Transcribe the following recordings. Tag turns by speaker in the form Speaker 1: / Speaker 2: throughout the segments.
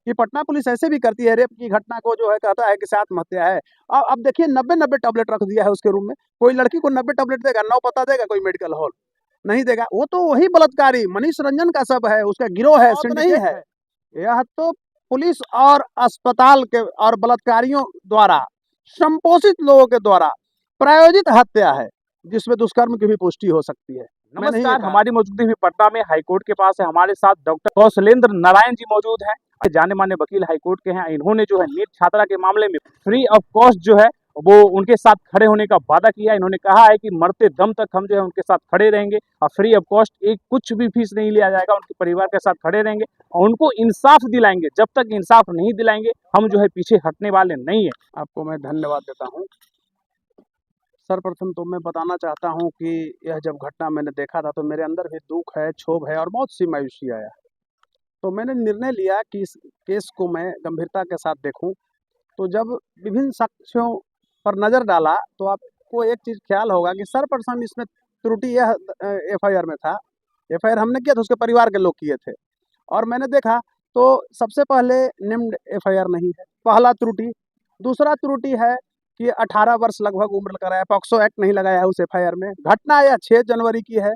Speaker 1: कि पटना पुलिस ऐसे भी करती है, रेप की घटना को जो है कहता है कि से आत्महत्या है। अब देखिए 90-90 टैबलेट रख दिया है उसके रूम में। कोई लड़की को 90 टैबलेट देगा, 9 पता देगा कोई मेडिकल हॉल? नहीं देगा। वो तो वही बलात्कारी मनीष रंजन का सब है, उसका गिरोह है, सिंडिकेट नहीं है। यह तो पुलिस और अस्पताल के और बलात्कारियों द्वारा, संपोषित लोगों के द्वारा प्रायोजित हत्या है, जिसमें दुष्कर्म की भी पुष्टि हो सकती है।
Speaker 2: नमस्कार, हमारी मौजूदगी भी पटना में हाईकोर्ट के पास है। हमारे साथ डॉक्टर कौशलेंद्र नारायण जी मौजूद हैं, जाने माने वकील हाईकोर्ट के हैं। इन्होंने जो है नीट छात्रा के मामले में फ्री ऑफ कॉस्ट जो है वो उनके साथ खड़े होने का वादा किया। इन्होंने कहा है कि मरते दम तक हम जो है उनके साथ खड़े रहेंगे और फ्री ऑफ कॉस्ट एक कुछ भी फीस नहीं लिया जाएगा। उनके परिवार के साथ खड़े रहेंगे और उनको इंसाफ दिलाएंगे। जब तक इंसाफ नहीं दिलाएंगे हम जो है पीछे हटने वाले नहीं है।
Speaker 1: आपको मैं धन्यवाद देता हूँ। सर्वप्रथम तो मैं बताना चाहता हूँ कि यह जब घटना मैंने देखा था तो मेरे अंदर भी दुख है, क्षोभ है और बहुत सी मायूसी आया। तो मैंने निर्णय लिया कि इस केस को मैं गंभीरता के साथ देखूं। तो जब विभिन्न साक्ष्यों पर नज़र डाला तो आपको एक चीज़ ख्याल होगा कि सर्वप्रथम इसमें त्रुटि यह एफआईआर में था। एफआईआर हमने किया था, उसके परिवार के लोग किए थे और मैंने देखा तो सबसे पहले निम्न एफआईआर नहीं है, पहला त्रुटि। दूसरा त्रुटि है कि 18 वर्ष लगभग उम्र कराया, पॉक्सो एक्ट नहीं लगाया है उस एफआईआर में। घटना यह 6 जनवरी की है।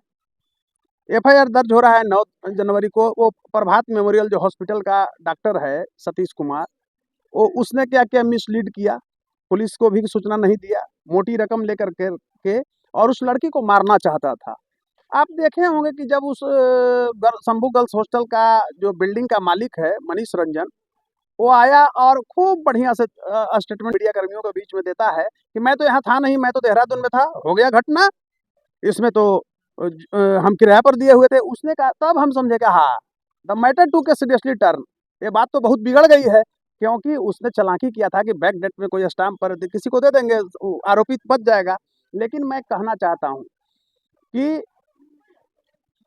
Speaker 1: एफआईआर दर्ज हो रहा है 9 जनवरी को। वो प्रभात मेमोरियल जो हॉस्पिटल का डॉक्टर है सतीश कुमार, वो उसने क्या किया, मिसलीड किया, पुलिस को भी सूचना नहीं दिया, मोटी रकम लेकर के और उस लड़की को मारना चाहता था। आप देखे होंगे कि जब उस शंभू गर्ल्स हॉस्टल का जो बिल्डिंग का मालिक है मनीष रंजन, वो आया और खूब बढ़िया से स्टेटमेंट मीडिया कर्मियों के बीच में देता है कि मैं तो यहाँ था नहीं, मैं तो देहरादून में था, हो गया घटना, इसमें तो हम किराया पर दिए हुए थे। उसने कहा, तब हम समझे कि हाँ, द मैटर टू के सीरियसली टर्न, ये बात तो बहुत बिगड़ गई है, क्योंकि उसने चालाकी किया था कि बैक डेट में कोई स्टाम्प पर किसी को दे देंगे, आरोपी बच जाएगा। लेकिन मैं कहना चाहता हूँ कि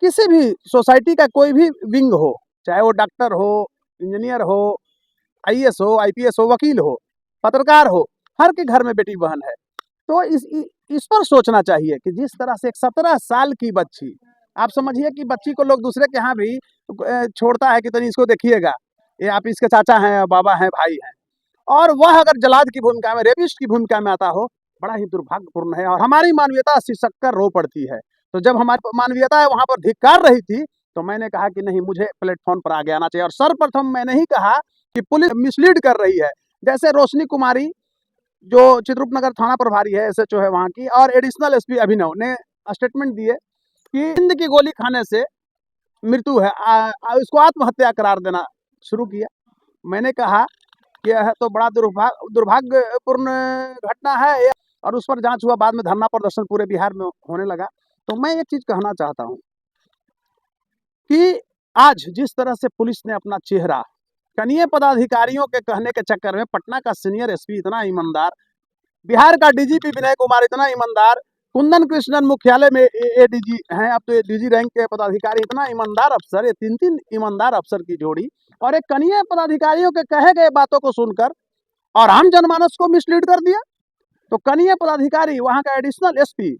Speaker 1: किसी भी सोसाइटी का कोई भी विंग हो, चाहे वो डॉक्टर हो, इंजीनियर हो, आईएएस हो, आईपीएस हो, वकील हो, पत्रकार हो, हर के घर में बेटी बहन है। तो इस पर सोचना चाहिए कि जिस तरह से एक 17 साल की बच्ची, आप समझिए कि बच्ची को लोग दूसरे के यहाँ भी छोड़ता है कि तनी इसको देखिएगा, ये आप इसके चाचा हैं, बाबा हैं, भाई हैं, और वह अगर जलाद की भूमिका में, रेपिस्ट की भूमिका में आता हो, बड़ा ही दुर्भाग्यपूर्ण है। और हमारी मानवीयता सिसक कर रो पड़ती है। तो जब हमारी मानवीयता है वहाँ पर धिक्कार रही थी, तो मैंने कहा कि नहीं, मुझे प्लेटफॉर्म पर आगे आना चाहिए। और सर्वप्रथम मैंने ही कहा कि पुलिस मिसलीड कर रही है। जैसे रोशनी कुमारी जो चित्रकूट नगर थाना प्रभारी है, एसएचओ है वहाँ की, और एडिशनल एसपी अभिनव ने स्टेटमेंट दिए कि हिंद की गोली खाने से मृत्यु है, इसको आत्महत्या करार देना शुरू किया। मैंने कहा कि यह तो बड़ा दुर्भाग्यपूर्ण घटना है और उस पर जांच हुआ। बाद में धरना प्रदर्शन पूरे बिहार में होने लगा। तो मैं एक चीज कहना चाहता हूँ कि आज जिस तरह से पुलिस ने अपना चेहरा कनीय पदाधिकारियों के कहने के चक्कर में, पटना का सीनियर एसपी इतना ईमानदार, बिहार का डीजीपी विनय कुमार इतना ईमानदार, कुंदन कृष्णन मुख्यालय में एडीजी हैं, अब तो डीजी रैंक के पदाधिकारी इतना ईमानदार अफसर, ये 3-3 ईमानदार अफसर की जोड़ी, और एक कनीय पदाधिकारियों के कहे गए बातों को सुनकर और आम जनमानस को मिसलीड कर दिया। तो कनीय पदाधिकारी, वहाँ का एडिशनल एसपी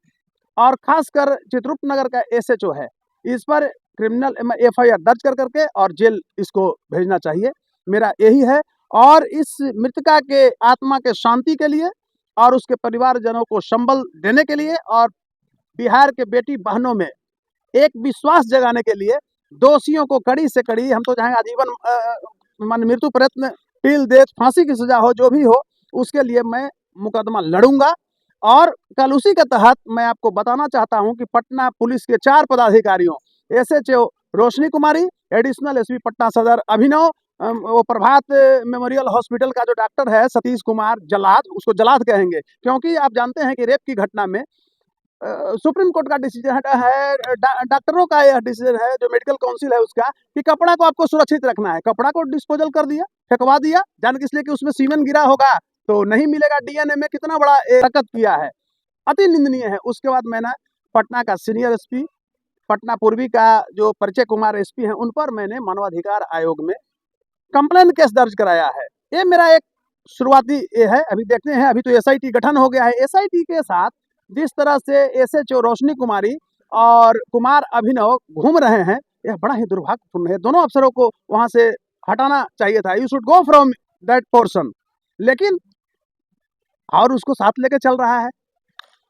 Speaker 1: और खासकर चित्रकूट नगर का एसएचओ है, इस पर क्रिमिनल एफआईआर दर्ज कर करके और जेल इसको भेजना चाहिए, मेरा यही है। और इस मृतका के आत्मा के शांति के लिए और उसके परिवारजनों को संबल देने के लिए और बिहार के बेटी बहनों में एक विश्वास जगाने के लिए दोषियों को कड़ी से कड़ी, हम तो चाहेंगे आजीवन मृत्यु प्रयत्न, टिल डेथ, फांसी की सजा हो, जो भी हो, उसके लिए मैं मुकदमा लड़ूंगा। और कल उसी के तहत मैं आपको बताना चाहता हूं कि पटना पुलिस के 4 पदाधिकारियों, एसएचओ रोशनी कुमारी, एडिशनल एसपी पटना सदर अभिनव, वो प्रभात मेमोरियल हॉस्पिटल का जो डॉक्टर है सतीश कुमार, जलाद, उसको जलाद कहेंगे क्योंकि आप जानते हैं कि रेप की घटना में सुप्रीम कोर्ट का डिसीजन है, डॉक्टरों का यह डिसीजन है, जो मेडिकल काउंसिल है उसका, कि कपड़ा को आपको सुरक्षित रखना है। कपड़ा को डिस्पोजल कर दिया, फेंकवा दिया, जान किस लिए कि उसमें सीमेंट गिरा होगा तो नहीं मिलेगा डीएनए में। कितना बड़ा हरकत किया है, अति निंदनीय है। उसके बाद मैंने पटना का सीनियर एसपी, पटना पूर्वी का जो परिचय कुमार एसपी हैं, उन पर मैंने मानवाधिकार आयोग में कंप्लेन केस दर्ज कराया है। ये मेरा एक शुरुआती ये है। अभी देखते हैं, अभी तो एसआईटी गठन हो गया है। एसआईटी के साथ जिस तरह से एसएचओ रोशनी कुमारी और कुमार अभिनव घूम रहे हैं, यह बड़ा ही दुर्भाग्यपूर्ण है। दोनों अफसरों को वहां से हटाना चाहिए था, you should go from that portion, लेकिन और उसको साथ लेके चल रहा है।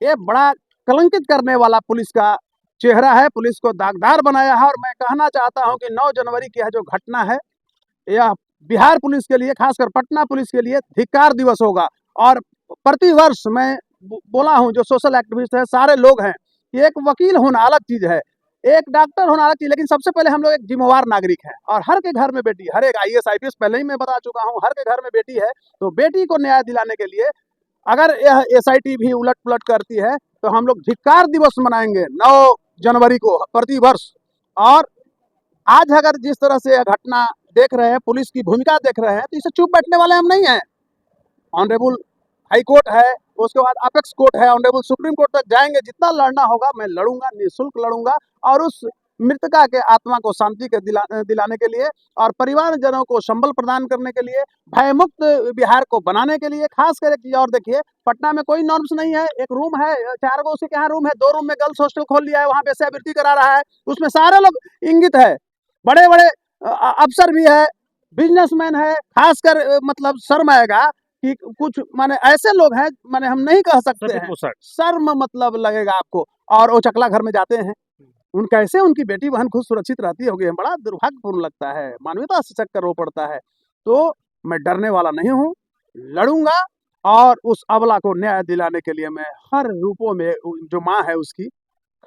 Speaker 1: ये बड़ा कलंकित करने वाला पुलिस का चेहरा है, पुलिस को दागदार बनाया है। और मैं कहना चाहता हूं कि 9 जनवरी की यह जो घटना है, यह बिहार पुलिस के लिए, खासकर पटना पुलिस के लिए धिक्कार दिवस होगा। और प्रतिवर्ष मैं बोला हूं, जो सोशल एक्टिविस्ट है, सारे लोग हैं, कि एक वकील होना अलग चीज है, एक डॉक्टर होना अलग चीज, लेकिन सबसे पहले हम लोग एक जिम्मेवार नागरिक हैं। और हर के घर में बेटी, हर एक IAS IPS पहले ही मैं बता चुका हूं, हर के घर में बेटी है। तो बेटी को न्याय दिलाने के लिए अगर यह SIT भी उलट पुलट करती है, तो हम लोग धिक्कार दिवस मनाएंगे 9 जनवरी को प्रतिवर्ष। और आज अगर जिस तरह से यह घटना देख रहे हैं, पुलिस की भूमिका देख रहे हैं, तो इसे चुप बैठने वाले हम नहीं हैं। ऑनरेबल हाई कोर्ट है, उसके बाद अपेक्स कोर्ट है, ऑनरेबल सुप्रीम कोर्ट तक जाएंगे। जितना लड़ना होगा मैं लड़ूंगा, निःशुल्क लड़ूंगा। और उस मृतका के आत्मा को शांति के दिलाने के लिए, और परिवारजनों को संबल प्रदान करने के लिए, भयमुक्त बिहार को बनाने के लिए। खास कर एक चीज और देखिए, पटना में कोई नॉर्म्स नहीं है। एक रूम है, 4 गो उसी के यहाँ रूम है, 2 रूम में गर्ल्स हॉस्टल खोल लिया है, वहाँ वेश्यावृत्ति करा रहा है। उसमें सारे लोग इंगित है, बड़े बड़े अफसर भी है, बिजनेसमैन है। खासकर मतलब शर्म आएगा कि कुछ माने ऐसे लोग हैं, माने हम नहीं कह सकते हैं, शर्म मतलब लगेगा आपको। और वो चकला घर में जाते हैं, कैसे उनकी बेटी बहन खुद सुरक्षित रहती होगी, बड़ा दुर्भाग्यपूर्ण लगता है, मानवता से चक्कर रो पड़ता है। तो मैं डरने वाला नहीं हूँ, लड़ूंगा। और उस अबला को न्याय दिलाने के लिए मैं हर रूपों में, जो माँ है उसकी,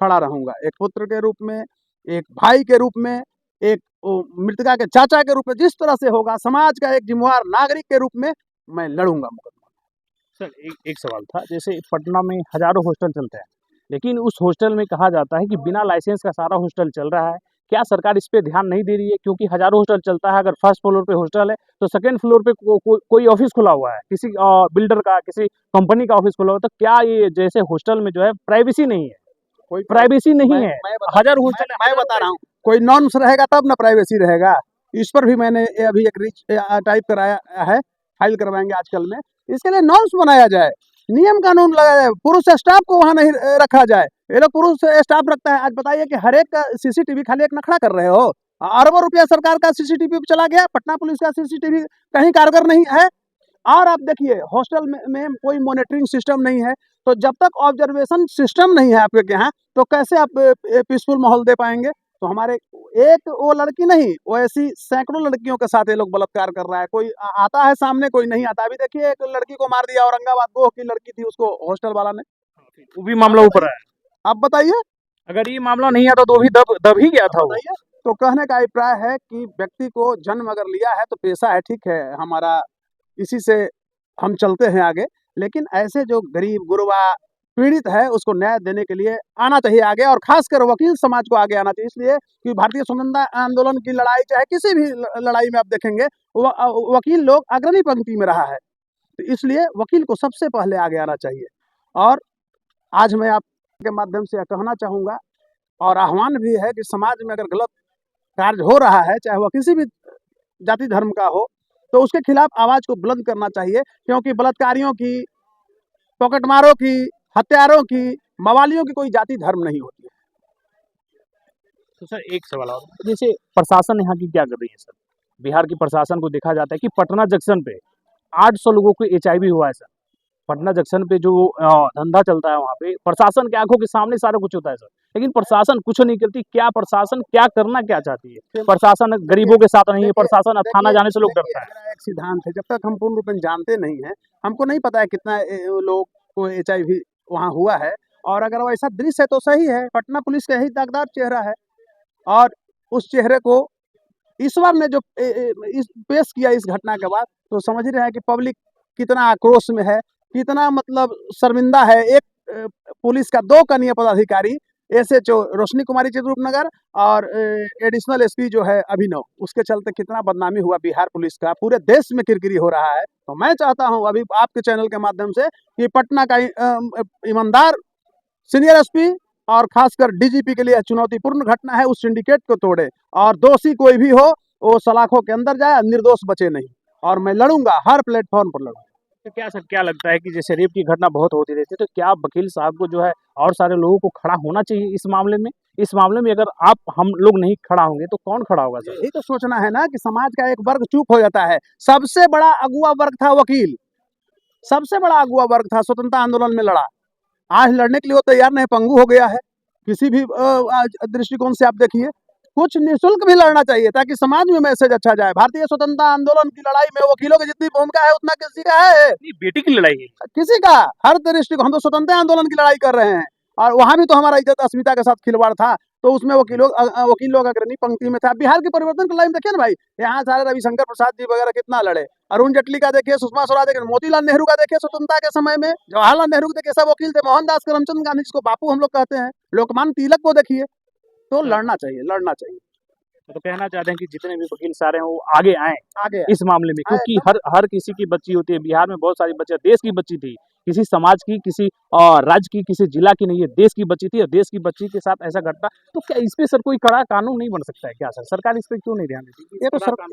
Speaker 1: खड़ा रहूंगा। एक पुत्र के रूप में, एक भाई के रूप में, एक मृतका के चाचा के रूप में, जिस तरह से होगा, समाज का एक जिम्मेवार नागरिक के रूप में मैं लड़ूंगा मुकदमा।
Speaker 2: सर एक सवाल था, जैसे पटना में हजारों हॉस्टल चलते हैं, लेकिन उस हॉस्टल में कहा जाता है कि बिना लाइसेंस का सारा हॉस्टल चल रहा है। क्या सरकार इस पे ध्यान नहीं दे रही है? क्योंकि हजारों हॉस्टल चलता है, अगर फर्स्ट फ्लोर पे हॉस्टल है तो सेकंड फ्लोर पे कोई ऑफिस खुला हुआ है, किसी बिल्डर का, किसी कंपनी का ऑफिस खुला हुआ है। तो क्या ये जैसे हॉस्टल में जो है प्राइवेसी नहीं है? कोई प्राइवेसी नहीं है। हजार हॉस्टल
Speaker 1: मैं बता रहा हूँ, कोई नॉर्म्स रहेगा तब ना प्राइवेसी रहेगा। इस पर भी मैंने अभी एक टाइप कराया है, फाइल करवाएंगे आजकल में। इसके लिए नॉर्म्स बनाया जाए, नियम कानून लगाया जाए, पुरुष स्टाफ को वहाँ नहीं रखा जाए। ये लोग पुरुष स्टाफ रखता है। आज बताइए कि हर एक का CCTV, खाली एक नखड़ा कर रहे हो। अरबों रुपया सरकार का CCTV पे चला गया, पटना पुलिस का CCTV कहीं कारगर नहीं है। और आप देखिए, हॉस्टल में कोई मॉनिटरिंग सिस्टम नहीं है। तो जब तक ऑब्जर्वेशन सिस्टम नहीं है आपके यहाँ, तो कैसे आप पीसफुल माहौल दे पाएंगे? तो हमारे एक वो लड़की नहीं, वो ऐसी सैकड़ों लड़कियों के साथ ये लोग बलात्कार कर रहा है। कोई आता है सामने, कोई नहीं आता। अभी देखिए, एक लड़की को मार दिया औरंगाबाद, गोह की लड़की थी, उसको हॉस्टल वाला ने।
Speaker 2: वो भी मामला ऊपर है।
Speaker 1: आप बताइए,
Speaker 2: अगर ये मामला नहीं आता तो भी दब ही गया था वो।
Speaker 1: तो कहने का अभिप्राय है कि व्यक्ति को जन्म अगर लिया है तो पेशा है, ठीक है, हमारा इसी से हम चलते हैं आगे। लेकिन ऐसे जो गरीब गुरबा पीड़ित है, उसको न्याय देने के लिए आना चाहिए आगे। और खासकर वकील समाज को आगे आना चाहिए, इसलिए कि भारतीय स्वतंत्रता आंदोलन की लड़ाई, चाहे किसी भी लड़ाई में आप देखेंगे, वकील लोग अग्रणी पंक्ति में रहा है। तो इसलिए वकील को सबसे पहले आगे आना चाहिए। और आज मैं आपके माध्यम से कहना चाहूँगा, और आह्वान भी है, कि समाज में अगर गलत कार्य हो रहा है, चाहे वह किसी भी जाति धर्म का हो, तो उसके खिलाफ आवाज को बुलंद करना चाहिए। क्योंकि बलात्कारियों की, पॉकेटमारों की, हत्यारों की, मवालियों की कोई जाति धर्म नहीं होती है।
Speaker 2: तो सर एक सवाल और, जैसे प्रशासन यहाँ की क्या कर रही है? सर बिहार की प्रशासन को देखा जाता है कि पटना जंक्शन पे 800 लोगों को HIV हुआ है। सर पटना जंक्शन पे जो धंधा चलता है, वहाँ पे प्रशासन की आंखों के सामने सारा कुछ होता है सर, लेकिन प्रशासन कुछ नहीं करती। क्या प्रशासन क्या करना क्या चाहती है? प्रशासन गरीबों के साथ नहीं है, प्रशासन अब थाना जाने से लोग डरता है।
Speaker 1: मेरा एक सिद्धांत है, जब तक हम पूर्ण रूप में जानते नहीं है, हमको नहीं पता है कितना लोग को HIV वहाँ हुआ है। और अगर वैसा दृश्य है तो सही है, पटना पुलिस का यही दागदार चेहरा है। और उस चेहरे को ईश्वर ने जो पेश किया इस घटना के बाद, तो समझ ही रहे हैं कि पब्लिक कितना आक्रोश में है, कितना मतलब शर्मिंदा है। एक पुलिस का 2 कनीय पदाधिकारी, SHO रोशनी कुमारी चित्ररूपनगर और एडिशनल SP जो है अभिनव, उसके चलते कितना बदनामी हुआ बिहार पुलिस का, पूरे देश में किरकिरी हो रहा है। तो मैं चाहता हूं अभी आपके चैनल के माध्यम से कि पटना का ईमानदार सीनियर SP और खासकर DGP के लिए चुनौतीपूर्ण घटना है, उस सिंडिकेट को तोड़े, और दोषी कोई भी हो वो सलाखों के अंदर जाए, निर्दोष बचे नहीं। और मैं लड़ूंगा, हर प्लेटफॉर्म पर लड़ूंगा।
Speaker 2: तो क्या सर, क्या लगता है कि जैसे रेप की घटना बहुत होती रहती है, तो क्या वकील साहब को जो है और सारे लोगों को खड़ा होना चाहिए इस मामले में? इस मामले में अगर हम लोग नहीं खड़ा होंगे तो कौन खड़ा होगा सर?
Speaker 1: यही तो सोचना है ना कि समाज का एक वर्ग चुप हो जाता है। सबसे बड़ा अगुआ वर्ग था वकील, सबसे बड़ा अगुआ वर्ग था, स्वतंत्रता आंदोलन में लड़ा। आज लड़ने के लिए वो तैयार नहीं, पंगु हो गया है। किसी भी दृष्टिकोण से आप देखिए, कुछ निःशुल्क भी लड़ना चाहिए ताकि समाज में मैसेज अच्छा जाए। भारतीय स्वतंत्रता आंदोलन की लड़ाई में वकीलों की जितनी भूमिका है उतना किसी का है?
Speaker 2: नहीं, बेटी की लड़ाई है।
Speaker 1: किसी का। हर दृष्टिकोण, हम तो स्वतंत्रता आंदोलन की लड़ाई कर रहे हैं और वहां भी तो हमारा इज्जत अस्मिता के साथ खिलवाड़ था, तो उसमें वकील लोग अग्रणी पंक्ति में था। बिहार के परिवर्तन की लड़ाई में देखिए ना भाई, यहाँ सारे रविशंकर प्रसाद जी वगैरह कितना लड़े, अरुण जेटली का देखिए, सुषमा स्वराज देखिए, मोतीलाल नेहरू का देखिए, स्वतंत्रता के समय में जवाहरलाल नेहरू को देखिए, सब वकील थे। मोहनदास करमचंद गांधी जिसको बापू हम लोग कहते हैं, लोकमान्य तिलक को देखिए। तो लड़ना चाहिए, लड़ना चाहिए।
Speaker 2: तो कहना चाहते हैं कि जितने भी वकील सारे हैं वो आगे आए
Speaker 1: आगे
Speaker 2: इस मामले में, क्योंकि हर किसी की बच्ची होती है। बिहार में बहुत सारी बच्चियां देश की बच्ची थी, किसी समाज की, किसी राज्य की, किसी जिला की नहीं है, देश की बच्ची थी और देश की बच्ची के साथ ऐसा घटना, तो क्या इस पे सर कोई कड़ा कानून नहीं बन सकता है क्या सर? सरकार इस पे क्यों नहीं ध्यान देती?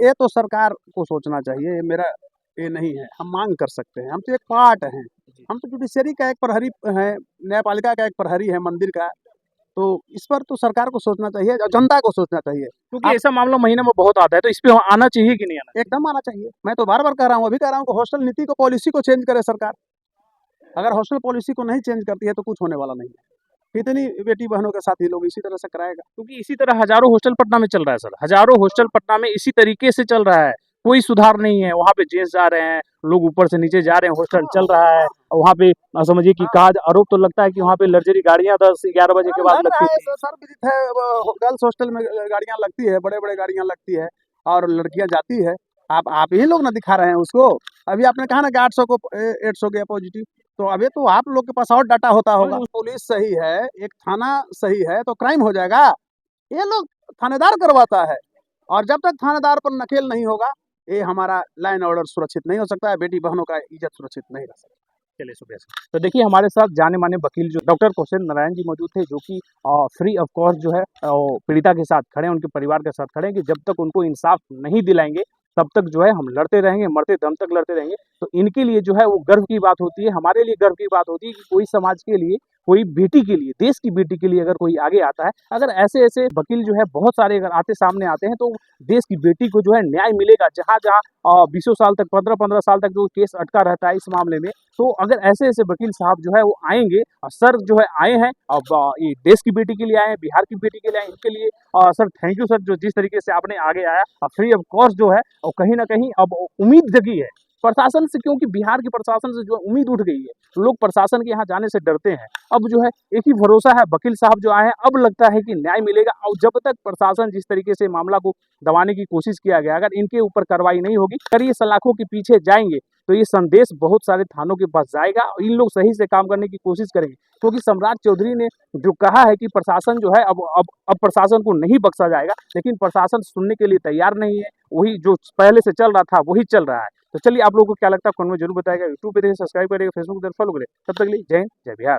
Speaker 1: ये तो सरकार को सोचना चाहिए। ये मेरा ये नहीं है, हम मांग कर सकते हैं, हम तो एक पार्ट हैं। हम तो जुडिशरी का एक प्रहरी है, न्यायपालिका का एक प्रहरी है, मंदिर का। तो इस पर तो सरकार को सोचना चाहिए और जनता को सोचना चाहिए,
Speaker 2: क्योंकि ऐसा मामला महीने में बहुत आता है, तो इस पे आना चाहिए कि नहीं आना?
Speaker 1: एकदम आना चाहिए। मैं तो बार बार कह रहा हूँ, अभी कह रहा हूँ कि हॉस्टल नीति को, पॉलिसी को चेंज करे सरकार। अगर हॉस्टल पॉलिसी को नहीं चेंज करती है तो कुछ होने वाला नहीं है। कितनी बेटी बहनों के साथ ही लोग इसी तरह से कराएगा।
Speaker 2: क्योंकि इसी तरह हजारों हॉस्टल पटना में चल रहा है सर, हजारों हॉस्टल पटना में इसी तरीके से चल रहा है, कोई सुधार नहीं है। वहाँ पे जेंट्स जा रहे हैं, लोग ऊपर से नीचे जा रहे हैं, हॉस्टल चल रहा है। और वहाँ पे समझिए कि कहा आरोप तो लगता है कि वहाँ पे लग्जरी गाड़ियाँ 10-11 बजे के बाद लगती थी।
Speaker 1: सर्वविदित है, गर्ल्स हॉस्टल में गाड़ियाँ लगती है, बड़े बड़े गाड़ियाँ लगती है और लड़कियाँ जाती है। आप ही लोग ना दिखा रहे हैं उसको। अभी आपने कहा ना कि 800 को 800 गया पॉजिटिव, तो अभी तो आप लोग के पास और डाटा होता होगा। पुलिस सही है, एक थाना सही है तो क्राइम हो जाएगा। ये लोग थानेदार करवाता है, और जब तक थानेदार पर नकेल नहीं होगा, ये हमारा लाइन ऑर्डर सुरक्षित नहीं हो सकता है, बेटी बहनों का इज्जत सुरक्षित नहीं रह सकता।
Speaker 2: चलिए शुक्रिया सर। तो देखिए हमारे साथ जाने माने वकील जो डॉक्टर कौशलेंद्र नारायण जी मौजूद थे, जो कि फ्री ऑफ कॉस्ट जो है पीड़िता के साथ खड़े हैं, उनके परिवार के साथ खड़े हैं कि जब तक उनको इंसाफ नहीं दिलाएंगे तब तक जो है हम लड़ते रहेंगे, मरते दम तक लड़ते रहेंगे। तो इनके लिए जो है वो गर्व की बात होती है, हमारे लिए गर्व की बात होती है कि कोई समाज के लिए, कोई बेटी के लिए, देश की बेटी के लिए अगर कोई आगे आता है। अगर ऐसे ऐसे वकील जो है बहुत सारे अगर आते सामने आते हैं तो देश की बेटी को जो है न्याय मिलेगा। जहाँ जहाँ 20 साल तक, 15-15 साल तक जो केस अटका रहता है इस मामले में, तो अगर ऐसे ऐसे वकील साहब जो है वो आएंगे, और सर जो है आए हैं, अब ये देश की बेटी के लिए आए हैं, बिहार की बेटी के लिए आए हैं, इनके लिए सर थैंक यू सर, जो जिस तरीके से आपने आगे आया फ्री ऑफ कॉस्ट जो है, और कहीं ना कहीं अब उम्मीद जगी है प्रशासन से, क्योंकि बिहार के प्रशासन से जो उम्मीद उठ गई है, लोग प्रशासन के यहाँ जाने से डरते हैं। अब जो है एक ही भरोसा है, वकील साहब जो आए हैं, अब लगता है कि न्याय मिलेगा। और जब तक प्रशासन जिस तरीके से मामला को दबाने की कोशिश किया गया, अगर इनके ऊपर कार्रवाई नहीं होगी, अगर ये सलाखों के पीछे जाएंगे तो ये संदेश बहुत सारे थानों के पास जाएगा और इन लोग सही से काम करने की कोशिश करेंगे। क्योंकि सम्राट चौधरी ने जो कहा है कि प्रशासन जो है अब प्रशासन को नहीं बख्शा जाएगा, लेकिन प्रशासन सुनने के लिए तैयार नहीं है। वही जो पहले से चल रहा था वही चल रहा है। तो चलिए आप लोगों को क्या लगता है कमेंट में जरूर बताएगा। यूट्यूब पे देखिए, सब्सक्राइब करिएगा, फेसबुक पर फॉलो करें। तब तक के लिए जय हिंद, जय बिहार।